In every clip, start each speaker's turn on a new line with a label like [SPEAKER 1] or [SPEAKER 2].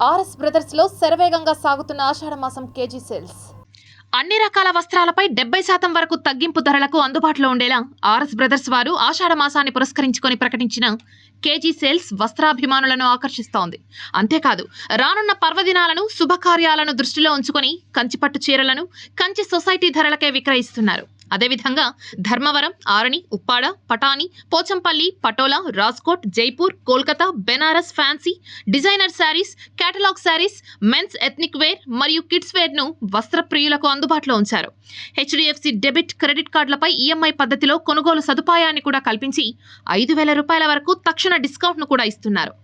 [SPEAKER 1] RS brothers లో శరవేగంగా సాగుతున్న ఆషాఢ మాసం కేజీ సేల్స్. అన్ని రకాల వస్త్రాలపై 70% వరకు తగ్గింపు ధరలకు అందుబాటులో ఉండేలా ఆర్ఎస్ బ్రదర్స్ వారు ఆషాఢ మాసాన్ని పురస్కరించుకొని ప్రకటించిన కేజీ సేల్స్ వస్త్రాభిమానులను ఆకర్షిస్తోంది. అంతేకాదు రానున్న పర్వదినాలను శుభకార్యాలను దృష్టిలో ఉంచుకొని కంచిపట్టు చీరలను కంచి సొసైటీ ధరలకే విక్రయిస్తున్నారు. అదేవిధంగా Dharmavaram, Arani, Uppada, Paithani, Pochampally, Patola, Rajkot, Jaipur, Kolkata, Banaras fancy, designer saris, catalogue saris, men's ethnic wear మరియు కిడ్స్ వేర్ ను వస్త్ర ప్రియులకు అందుబాటులో ఉంచారు. హెచ్డిఎఫ్సి డెబిట్, క్రెడిట్ కార్డులపై ఈఎంఐ పద్ధతిలో కొనుగోలు సదుపాయాన్ని కూడా కల్పించి 5,000 రూపాయల వరకు తక్షణ డిస్కౌంట్ ను కూడా ఇస్తున్నారు.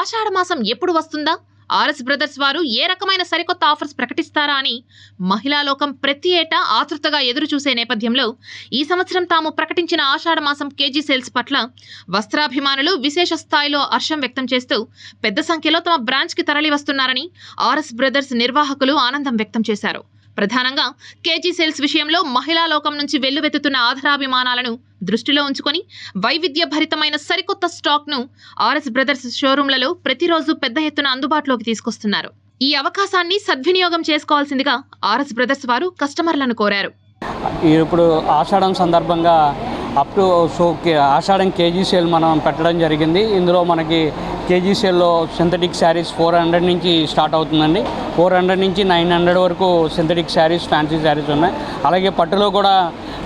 [SPEAKER 1] ఆషాఢ మాసం ఎప్పుడు వస్తుందా, ఆర్ఎస్ బ్రదర్స్ వారు ఏ రకమైన సరికొత్త ఆఫర్స్ ప్రకటిస్తారా అని మహిళా లోకం ప్రతి ఏటా ఆతృతగా ఎదురు చూసే నేపథ్యంలో ఈ సంవత్సరం తాము ప్రకటించిన ఆషాఢ మాసం కేజీ సేల్స్ పట్ల వస్త్రాభిమానులు విశేష స్థాయిలో హర్షం వ్యక్తం చేస్తూ పెద్ద సంఖ్యలో తమ బ్రాంచ్ కి తరలి వస్తున్నారని ఆర్ఎస్ బ్రదర్స్ నిర్వాహకులు ఆనందం వ్యక్తం చేశారు. ప్రధానంగా కేజీ సేల్స్ విషయంలో మహిళా లోకం నుంచి వెల్లువెత్తుతున్న ఆధారాభిమానాలను దృష్టిలో ఉంచుకొని వైవిధ్య భరితమైన సరికొత్త స్టాక్ ను ఆర్ఎస్ బ్రదర్స్ షోరూంలలో ప్రతిరోజు పెద్ద ఎత్తున అందుబాటులోకి తీసుకొస్తున్నారు. ఈ అవకాశాన్ని సద్వినియోగం చేసుకోవాల్సిందిగా ఆర్ఎస్ బ్రదర్స్ వారు కస్టమర్లను కోరారు.
[SPEAKER 2] ఇప్పుడు ఆషాఢం సందర్భంగా up to Ashadam KG sale మనం పెట్టడం జరిగింది. ఇందులో మనకి కేజీ సేల్లో సింథటిక్ శారీస్ 400 నుంచి స్టార్ట్ అవుతుందండి. 400 నుంచి 900 వరకు సింథటిక్ శారీస్, ఫ్యాన్సీ శారీస్ ఉన్నాయి. అలాగే పట్టులో కూడా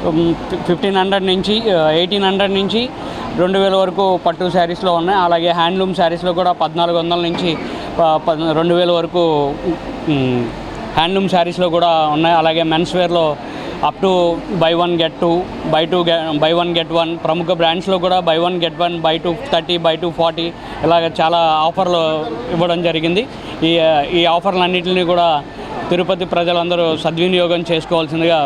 [SPEAKER 2] 1500 నుంచి 1800 నుంచి 2000 వరకు పట్టు శారీస్లో ఉన్నాయి. అలాగే హ్యాండ్లూమ్ శారీస్లో కూడా 1400 నుంచి 2000 వరకు హ్యాండ్లూమ్ శారీస్లో కూడా ఉన్నాయి. అలాగే మెన్స్ వేర్లో up to buy 1 get 2, buy 1 get 1, ప్రముఖ బ్రాండ్స్లో కూడా బై 1 get 1, బై 2 30, బై 2 40 ఇలాగ చాలా ఆఫర్లు ఇవ్వడం జరిగింది. ఈ ఆఫర్లన్నింటినీ కూడా తిరుపతి ప్రజలందరూ సద్వినియోగం చేసుకోవాల్సిందిగా